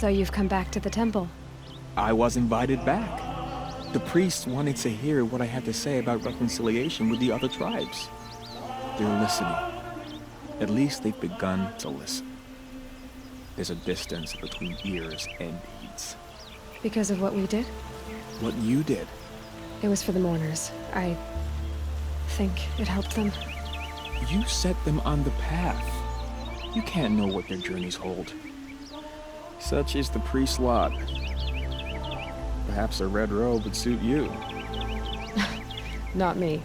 So you've come back to the temple. I was invited back. The priests wanted to hear what I had to say about reconciliation with the other tribes. They're listening. At least they've begun to listen. There's a distance between ears and deeds. Because of what we did? What you did. It was for the mourners. I think it helped them. You set them on the path. You can't know what their journeys hold. Such is the priest's lot. Perhaps a red robe would suit you. Not me.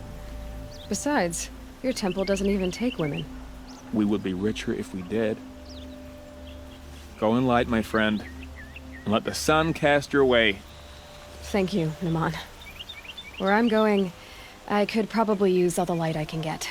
Besides, your temple doesn't even take women. We would be richer if we did. Go in light, my friend, and let the sun cast your way. Thank you, Naman. Where I'm going, I could probably use all the light I can get.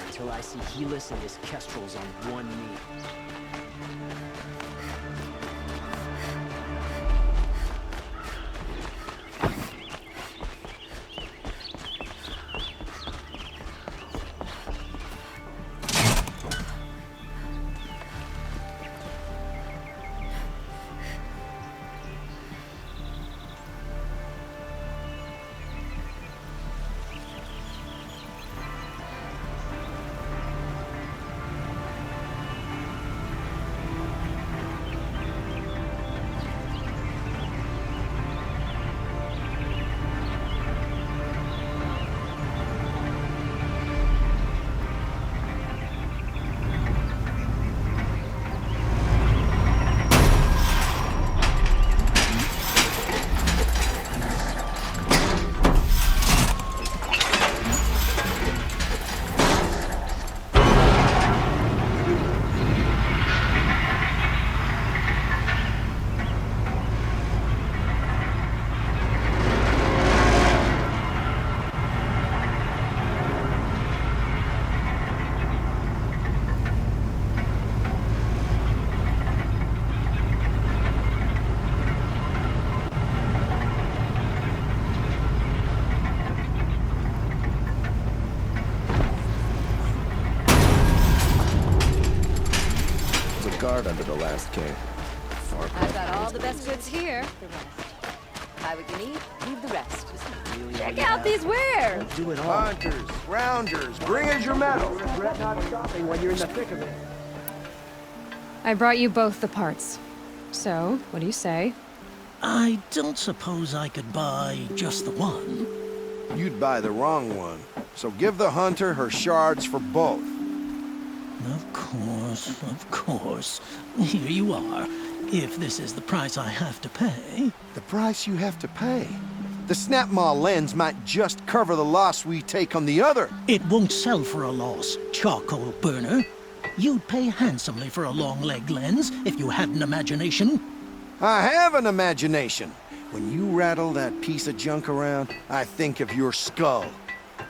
Until I see Helis and his kestrels on one knee. Guard under the last king. I've got all the best goods here. Buy what you need, leave the rest. Check out these wares! Do it all. Hunters, rounders, bring us your metal. Regret not stopping when you're in the thick of it. I brought you both the parts. So, what do you say? I don't suppose I could buy just the one. You'd buy the wrong one. So give the hunter her shards for both. Of course. Here you are. If this is the price I have to pay. The price you have to pay? The Snapmaw lens might just cover the loss we take on the other. It won't sell for a loss, charcoal burner. You'd pay handsomely for a long-leg lens if you had an imagination. I have an imagination. When you rattle that piece of junk around, I think of your skull.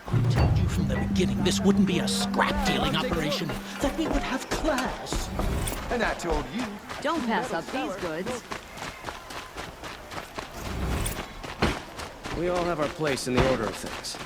I told you from the beginning this wouldn't be a scrap-dealing operation, that we would have class. And I told you. Don't pass up these goods. We all have our place in the order of things.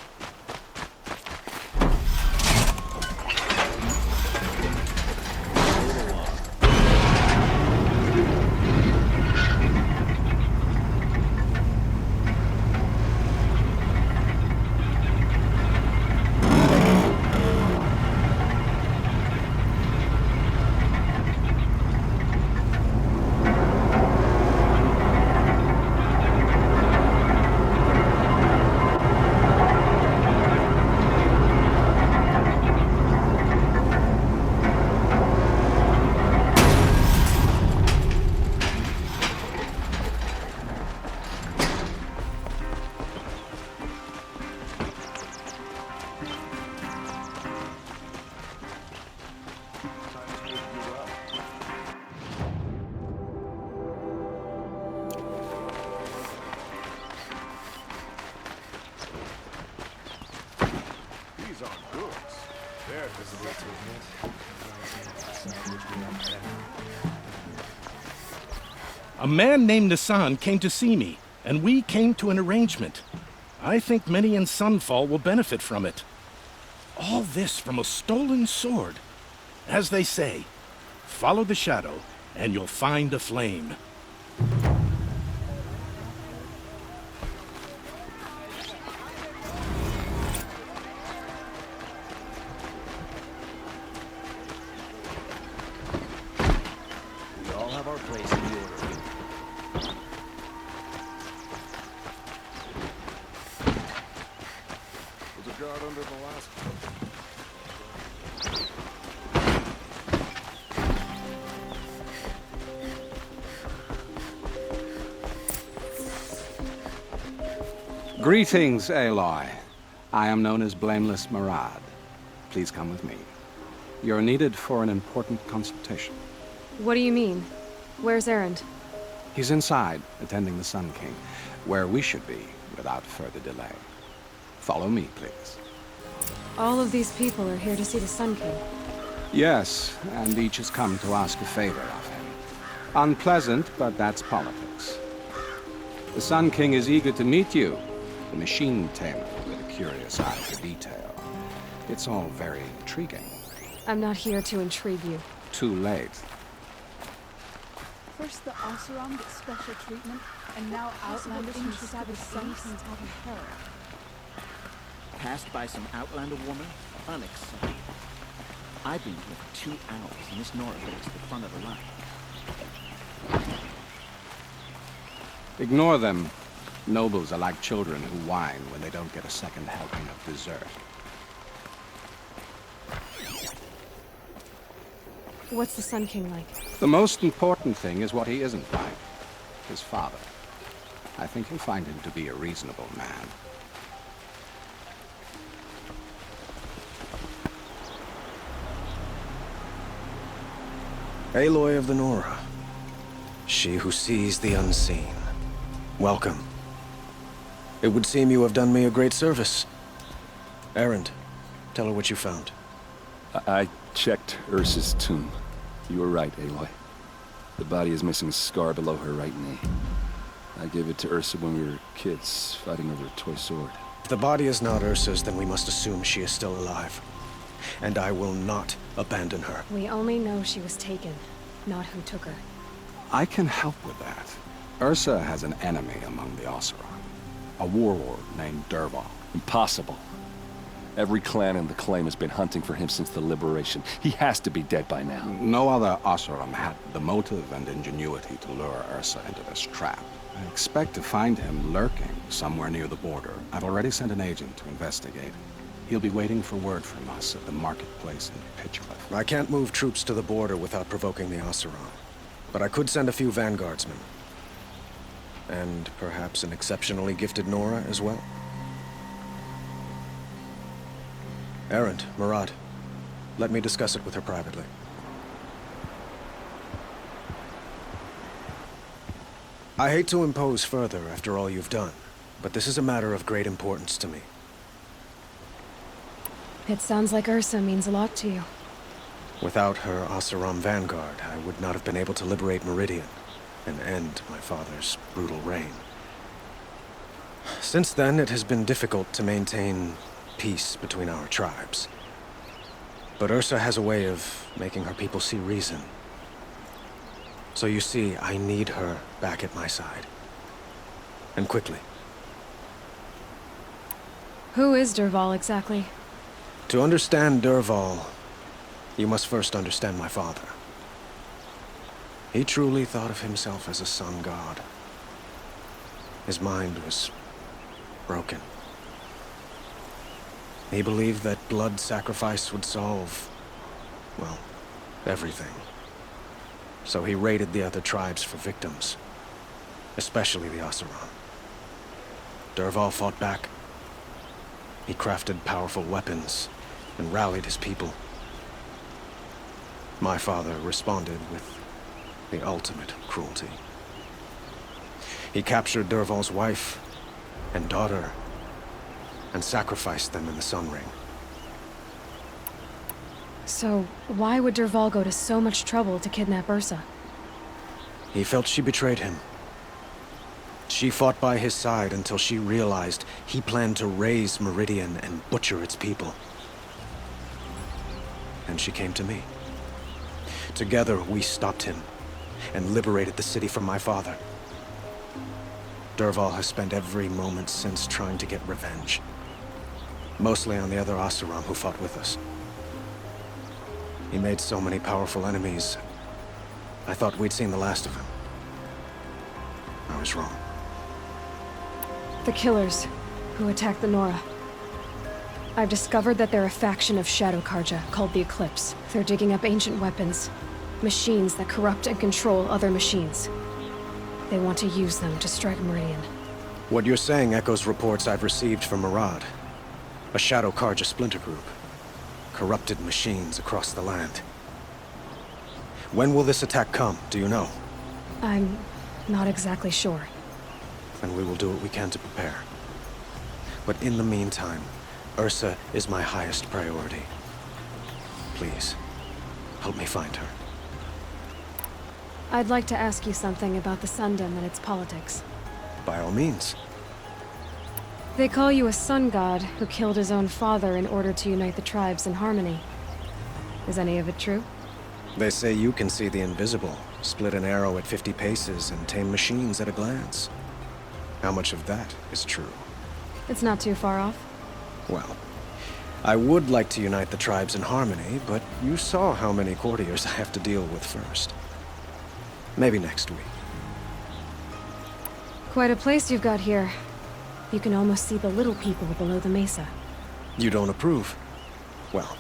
A man named Nissan came to see me, and we came to an arrangement. I think many in Sunfall will benefit from it. All this from a stolen sword. As they say, follow the shadow, and you'll find a flame. We all have our place in the order. There's a guard under the last... Greetings, Aloy. I am known as Blameless Murad. Please come with me. You're needed for an important consultation. What do you mean? Where's Erend? He's inside, attending the Sun King, where we should be without further delay. Follow me, please. All of these people are here to see the Sun King. Yes, and each has come to ask a favor of him. Unpleasant, but that's politics. The Sun King is eager to meet you, the machine tamer with a curious eye for detail. It's all very intriguing. I'm not here to intrigue you. Too late. First the Oseram get special treatment, and now Outlanders from the Savage Sun King's having her. Passed by some Outlander woman? Unacceptable. I've been here for 2 hours, and this Nora is the front of the line. Ignore them. Nobles are like children who whine when they don't get a second helping of dessert. What's the Sun King like? The most important thing is what he isn't like. His father. I think you'll find him to be a reasonable man. Aloy of the Nora. She who sees the unseen. Welcome. It would seem you have done me a great service. Erend, tell her what you found. I checked Ursa's tomb. You were right, Aloy. The body is missing a scar below her right knee. I gave it to Ursa when we were kids, fighting over a toy sword. If the body is not Ursa's, then we must assume she is still alive. And I will not abandon her. We only know she was taken, not who took her. I can help with that. Ursa has an enemy among the Oseram. A warlord named Dervahl. Impossible. Every clan in the claim has been hunting for him since the liberation. He has to be dead by now. No other Oseram had the motive and ingenuity to lure Ursa into this trap. I expect to find him lurking somewhere near the border. I've already sent an agent to investigate. He'll be waiting for word from us at the marketplace in Pitchcliff. I can't move troops to the border without provoking the Oseram. But I could send a few vanguardsmen. And perhaps an exceptionally gifted Nora as well. Erend, Murad, let me discuss it with her privately. I hate to impose further after all you've done, but this is a matter of great importance to me. It sounds like Ursa means a lot to you. Without her Oseram vanguard, I would not have been able to liberate Meridian and end my father's brutal reign. Since then, it has been difficult to maintain peace between our tribes. But Ursa has a way of making her people see reason. So you see, I need her back at my side. And quickly. Who is Dervahl exactly? To understand Dervahl, you must first understand my father. He truly thought of himself as a sun god. His mind was broken. He believed that blood sacrifice would solve, well, everything. So he raided the other tribes for victims, especially the Oseram. Dervahl fought back. He crafted powerful weapons and rallied his people. My father responded with the ultimate cruelty. He captured Dervahl's wife and daughter and sacrificed them in the Sun Ring. So, why would Dervahl go to so much trouble to kidnap Ursa? He felt she betrayed him. She fought by his side until she realized he planned to raise Meridian and butcher its people. And she came to me. Together, we stopped him and liberated the city from my father. Dervahl has spent every moment since trying to get revenge. Mostly on the other Oseram who fought with us. He made so many powerful enemies, I thought we'd seen the last of him. I was wrong. The killers who attacked the Nora. I've discovered that they're a faction of Shadow Karja called the Eclipse. They're digging up ancient weapons, machines that corrupt and control other machines. They want to use them to strike Meridian. What you're saying echoes reports I've received from Murad, a Shadow Karja splinter group. Corrupted machines across the land. When will this attack come, do you know? I'm not exactly sure. And we will do what we can to prepare. But in the meantime, Ursa is my highest priority. Please, help me find her. I'd like to ask you something about the Sundom and its politics. By all means. They call you a sun god who killed his own father in order to unite the tribes in harmony. Is any of it true? They say you can see the invisible, split an arrow at 50 paces, and tame machines at a glance. How much of that is true? It's not too far off. Well, I would like to unite the tribes in harmony, but you saw how many courtiers I have to deal with first. Maybe next week. Quite a place you've got here. You can almost see the little people below the mesa. You don't approve? Well,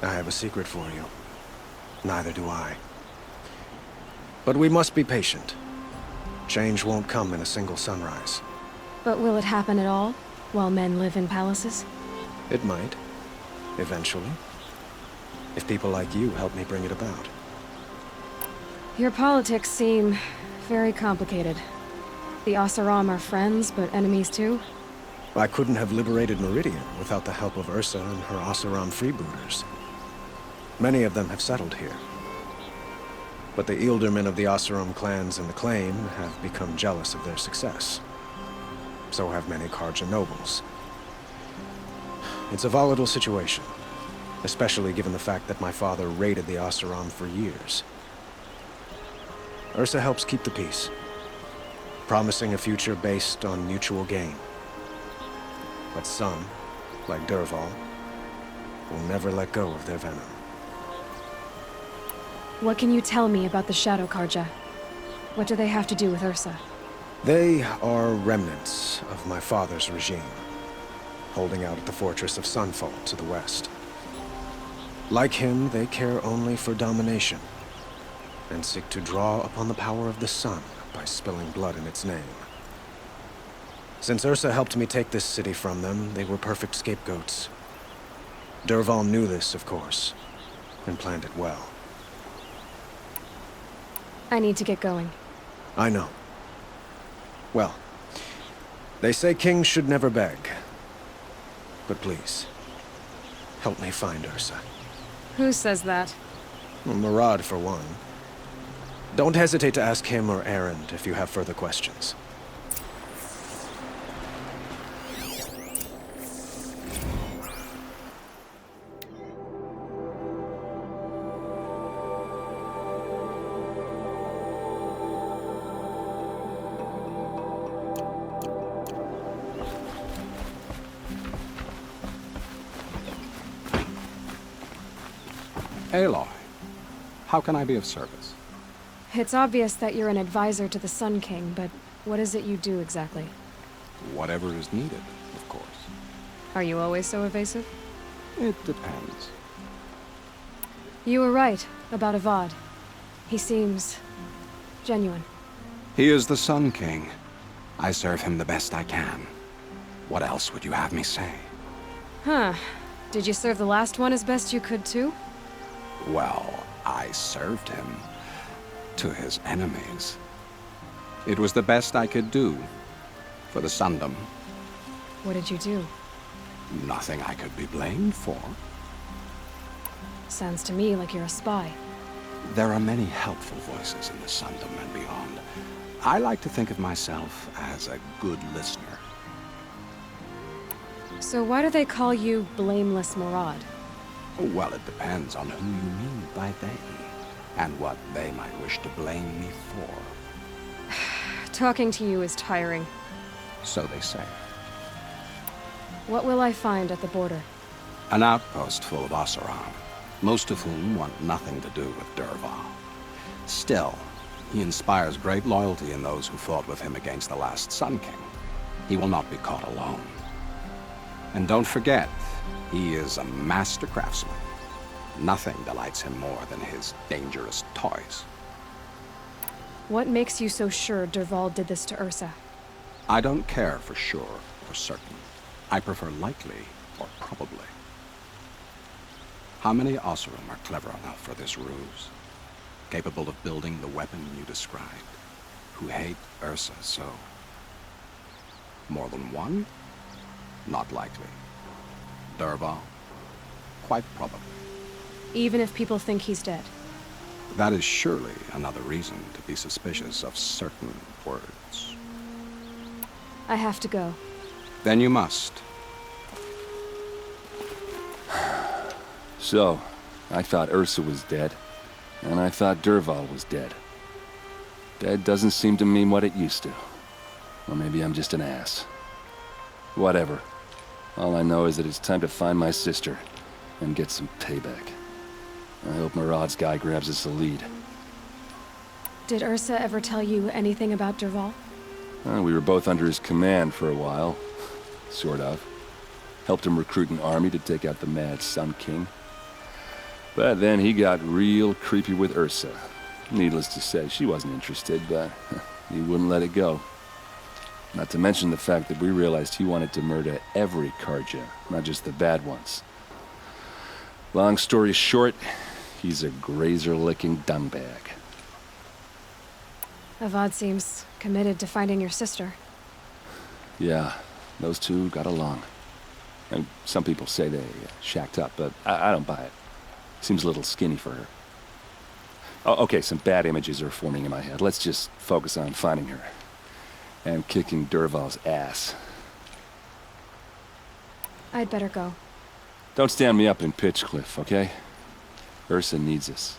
I have a secret for you. Neither do I. But we must be patient. Change won't come in a single sunrise. But will it happen at all, while men live in palaces? It might. Eventually. If people like you help me bring it about. Your politics seem very complicated. The Oseram are friends, but enemies too? I couldn't have liberated Meridian without the help of Ursa and her Oseram freebooters. Many of them have settled here. But the Ealdormen of the Oseram clans in the Claim have become jealous of their success. So have many Karja nobles. It's a volatile situation, especially given the fact that my father raided the Oseram for years. Ursa helps keep the peace, promising a future based on mutual gain. But some, like Dervahl, will never let go of their venom. What can you tell me about the Shadow Karja? What do they have to do with Ursa? They are remnants of my father's regime, holding out at the fortress of Sunfall to the west. Like him, they care only for domination, and seek to draw upon the power of the sun by spilling blood in its name. Since Ursa helped me take this city from them, they were perfect scapegoats. Dervahl knew this, of course, and planned it well. I need to get going. I know. Well, they say kings should never beg. But please, help me find Ursa. Who says that? Well, Murad, for one. Don't hesitate to ask him or Erend if you have further questions. Aloy, how can I be of service? It's obvious that you're an advisor to the Sun King, but what is it you do exactly? Whatever is needed, of course. Are you always so evasive? It depends. You were right about Avad. He seems genuine. He is the Sun King. I serve him the best I can. What else would you have me say? Huh. Did you serve the last one as best you could too? Well, I served him to his enemies. It was the best I could do for the Sundom. What did you do? Nothing I could be blamed for. Sounds to me like you're a spy. There are many helpful voices in the Sundom and beyond. I like to think of myself as a good listener. So why do they call you Blameless Maraud? Well, it depends on who you mean by they, and what they might wish to blame me for. Talking to you is tiring. So they say. What will I find at the border? An outpost full of Oseram, most of whom want nothing to do with Dervahl. Still, he inspires great loyalty in those who fought with him against the last Sun King. He will not be caught alone. And don't forget, he is a master craftsman. Nothing delights him more than his dangerous toys. What makes you so sure Dervahl did this to Ursa? I don't care for sure or certain. I prefer likely or probably. How many Oseram are clever enough for this ruse? Capable of building the weapon you described? Who hate Ursa so? More than one? Not likely. Dervahl? Quite probably. Even if people think he's dead? That is surely another reason to be suspicious of certain words. I have to go. Then you must. So, I thought Ursa was dead, and I thought Dervahl was dead. Dead doesn't seem to mean what it used to. Or maybe I'm just an ass. Whatever. All I know is that it's time to find my sister and get some payback. I hope Maraud's guy grabs us a lead. Did Ursa ever tell you anything about Dervahl? We were both under his command for a while. Sort of. Helped him recruit an army to take out the mad Sun King. But then he got real creepy with Ursa. Needless to say, she wasn't interested, but he wouldn't let it go. Not to mention the fact that we realized he wanted to murder every Karja, not just the bad ones. Long story short, he's a grazer-licking dungbag. Avad seems committed to finding your sister. Yeah, those two got along. And some people say they shacked up, but I don't buy it. Seems a little skinny for her. Oh, okay, some bad images are forming in my head. Let's just focus on finding her. And kicking Dervahl's ass. I'd better go. Don't stand me up in Pitchcliff, okay? Ursa needs us.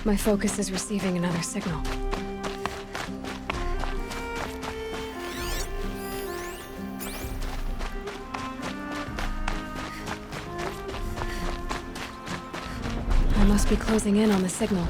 My focus is receiving another signal. I must be closing in on the signal.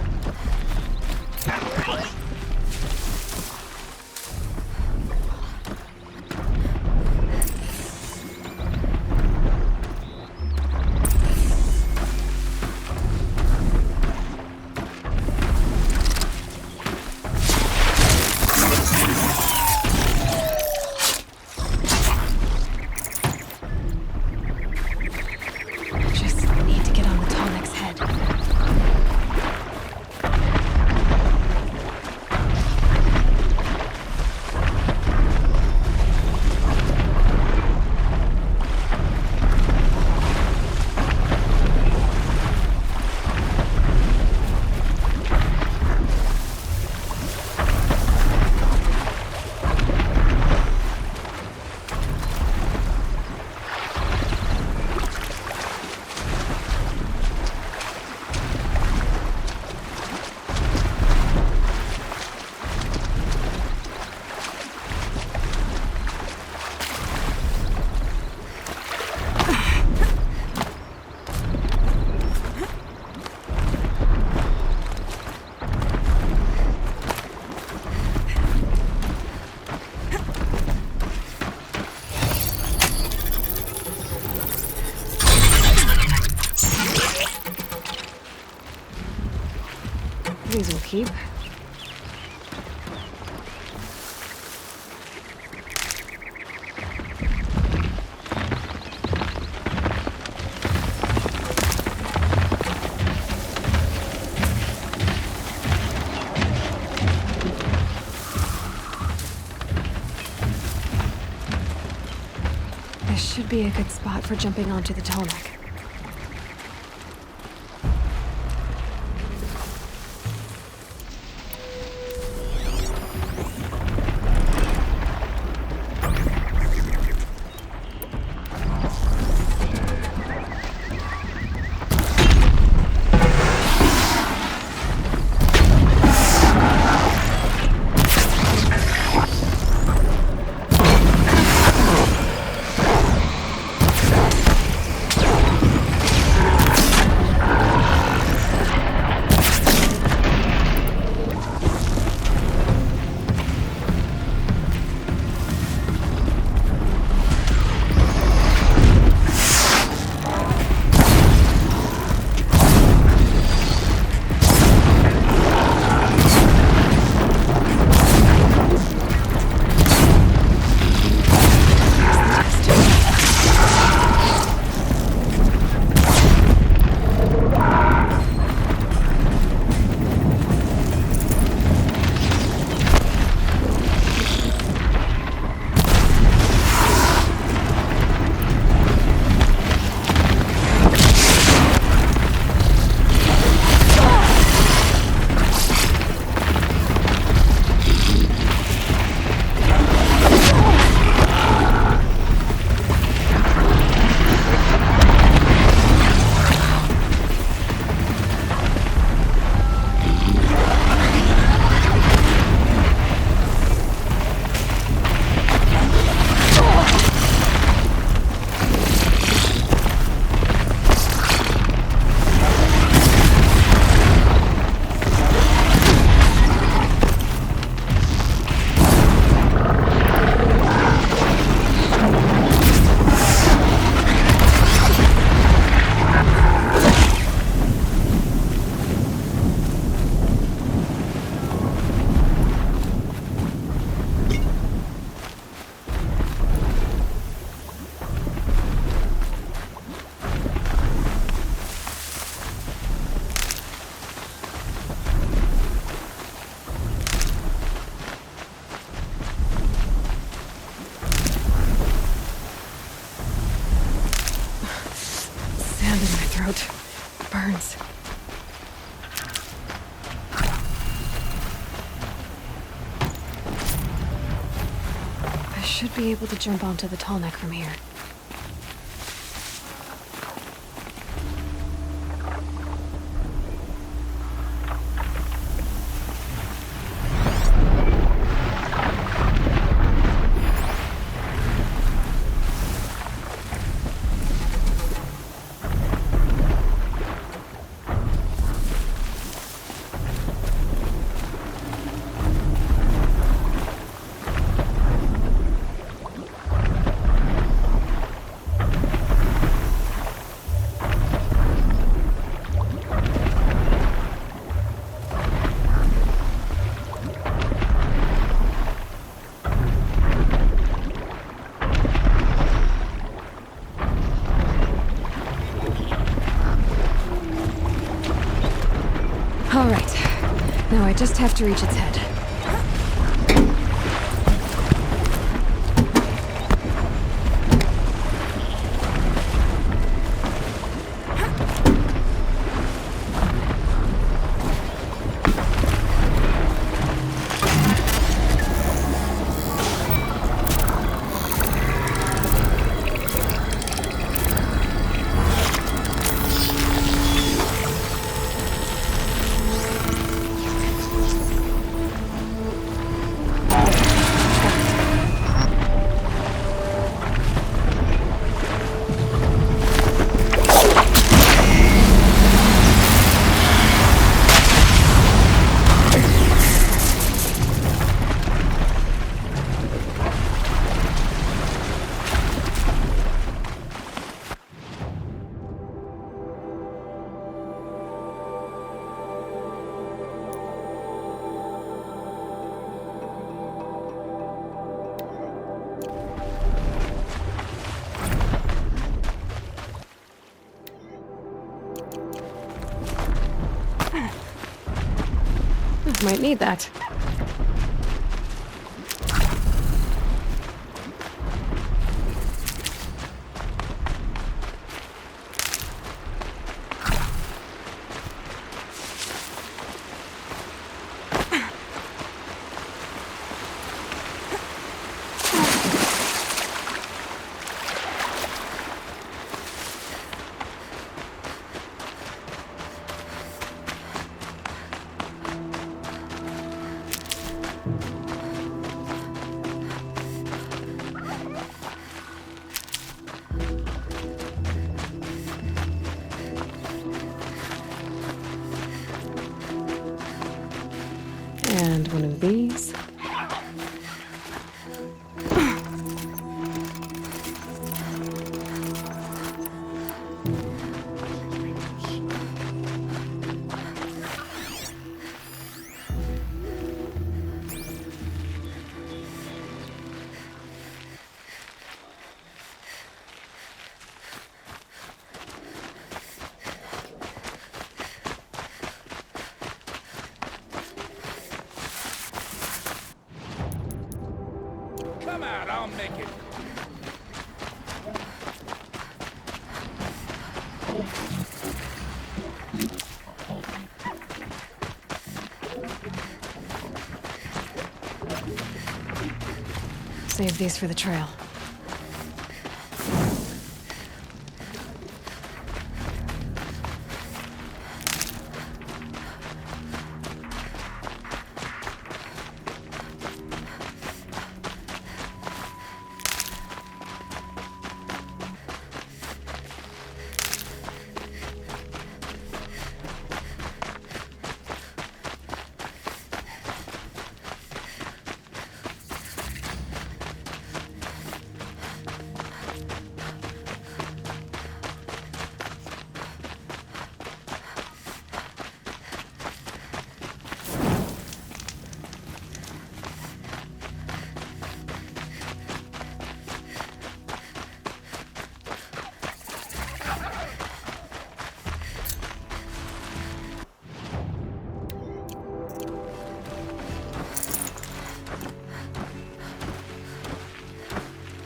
These will keep. This should be a good spot for jumping onto the Tallneck. Burns. I should be able to jump onto the Tallneck from here. just have to reach its head. Might need that. And one of these. Come out, I'll make it. Save these for the trail.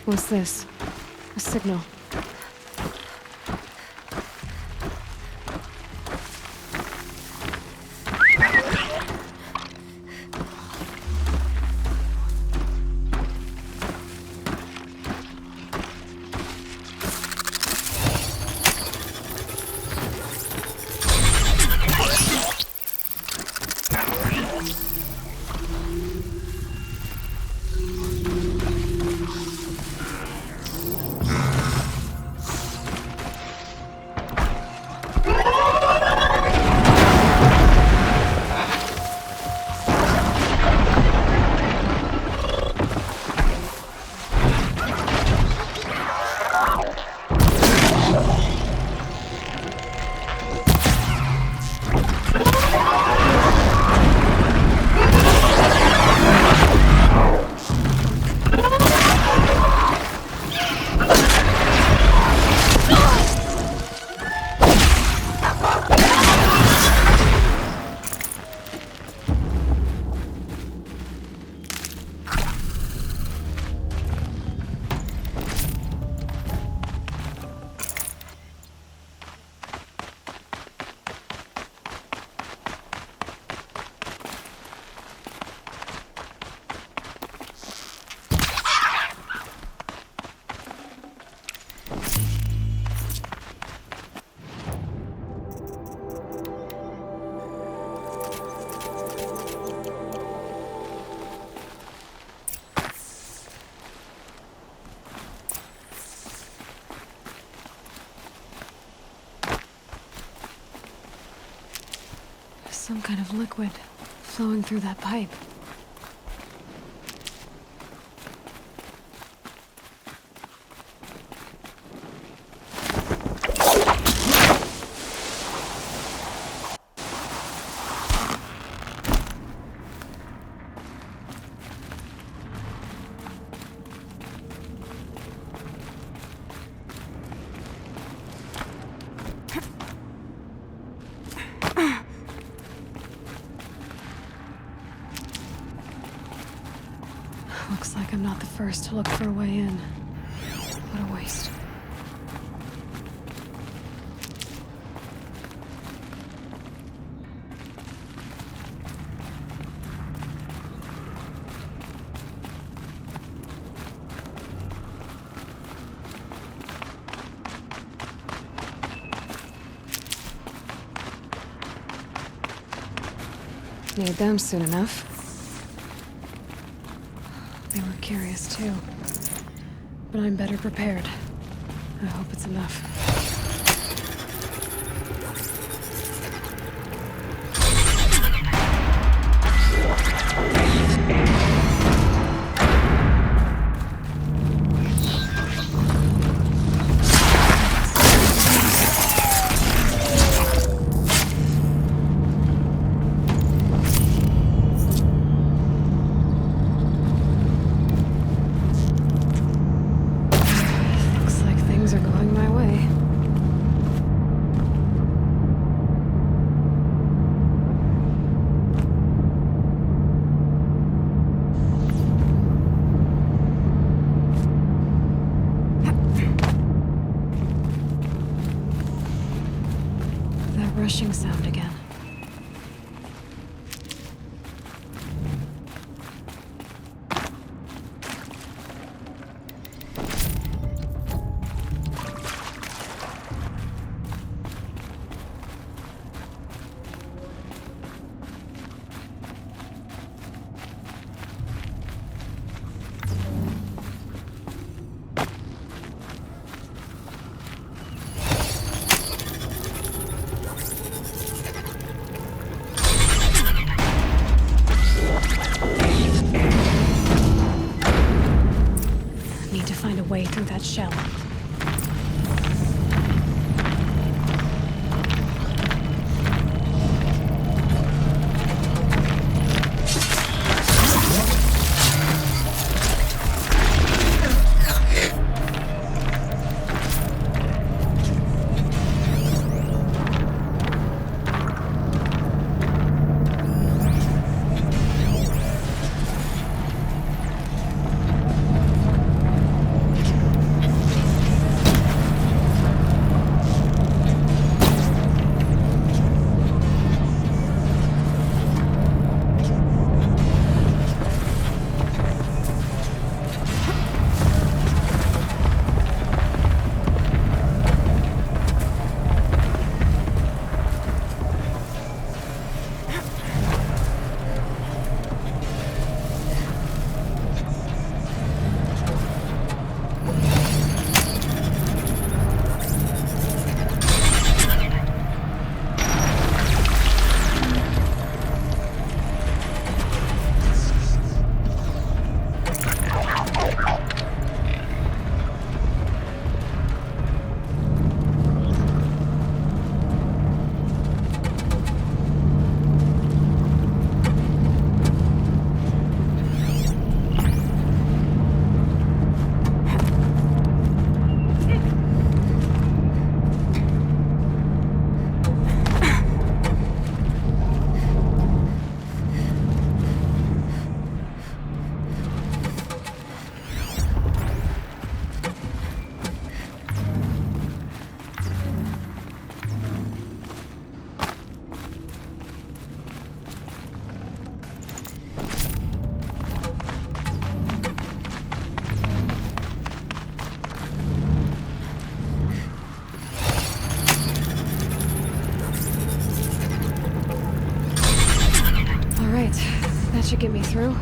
What's this? A signal. Some kind of liquid flowing through that pipe. Looks like I'm not the first to look for a way in. What a waste. Need them soon enough. They were curious too. But I'm better prepared. I hope it's enough. Rushing sound again. Find a way through that shell. That should get me through.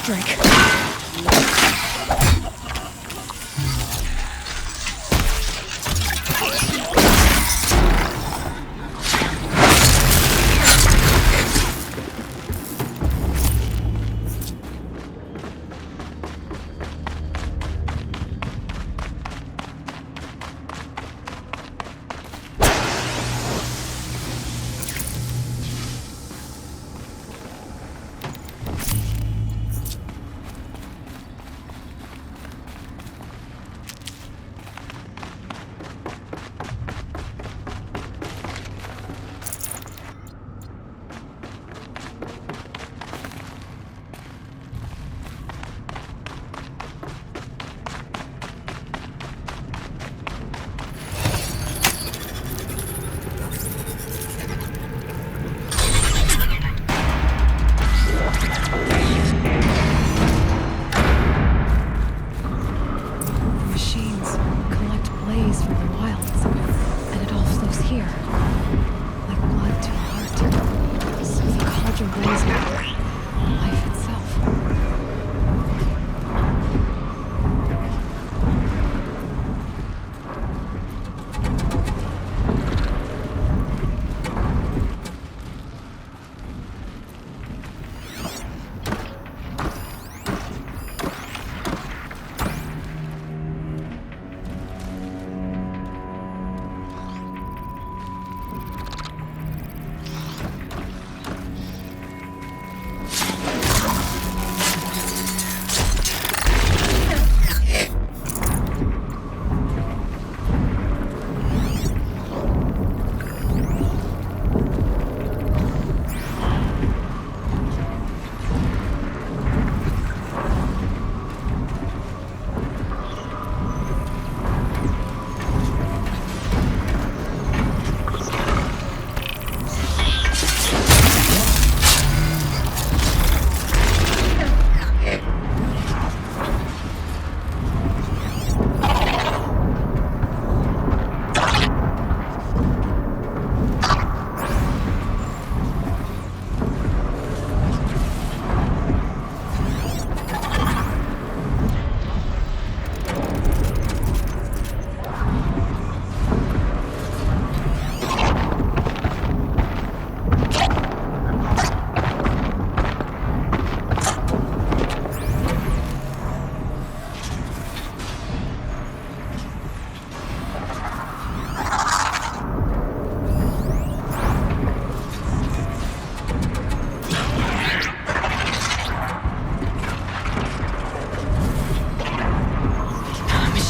strike.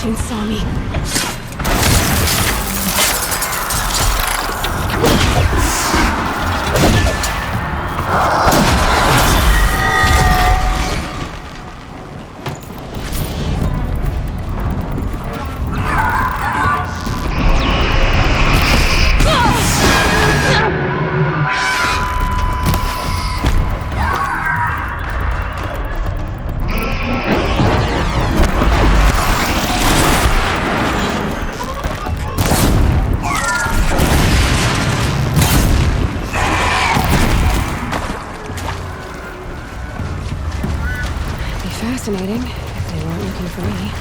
Machine saw me. Fascinating, if they weren't looking for me.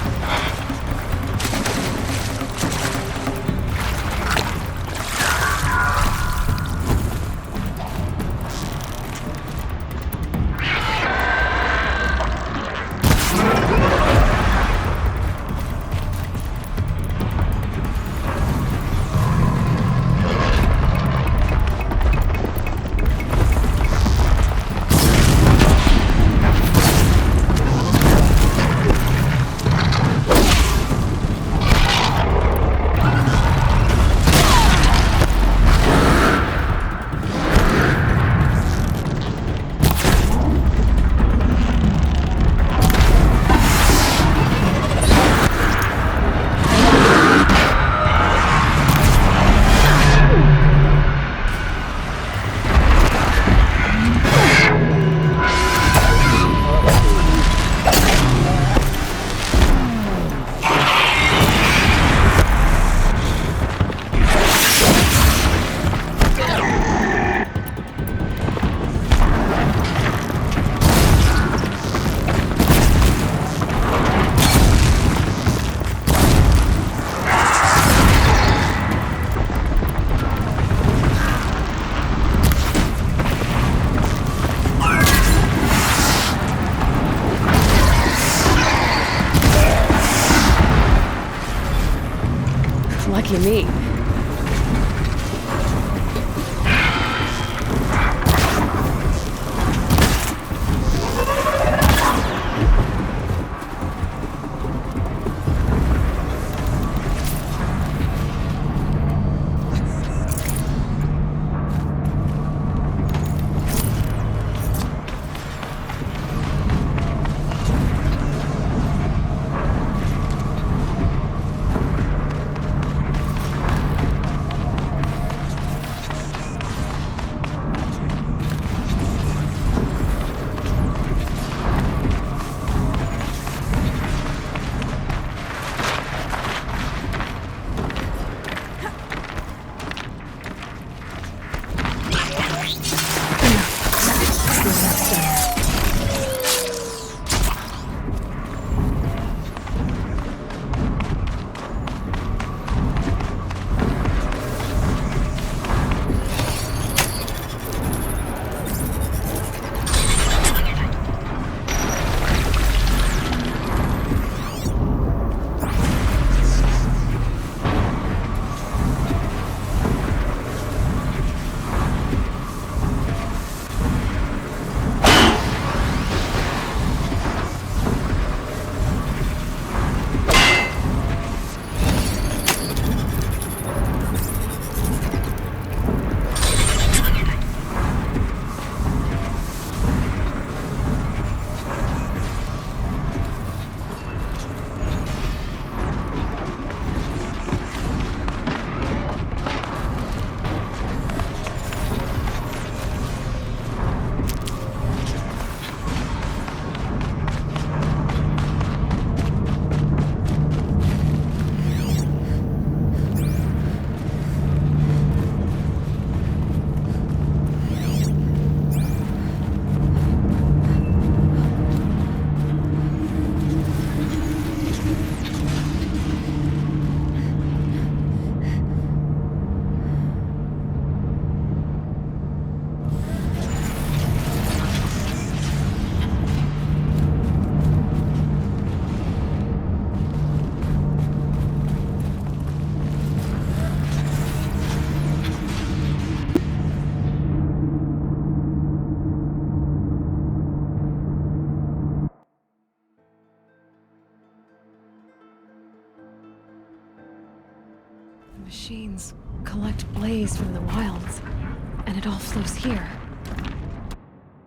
you mean? Machines collect blaze from the wilds, and it all flows here.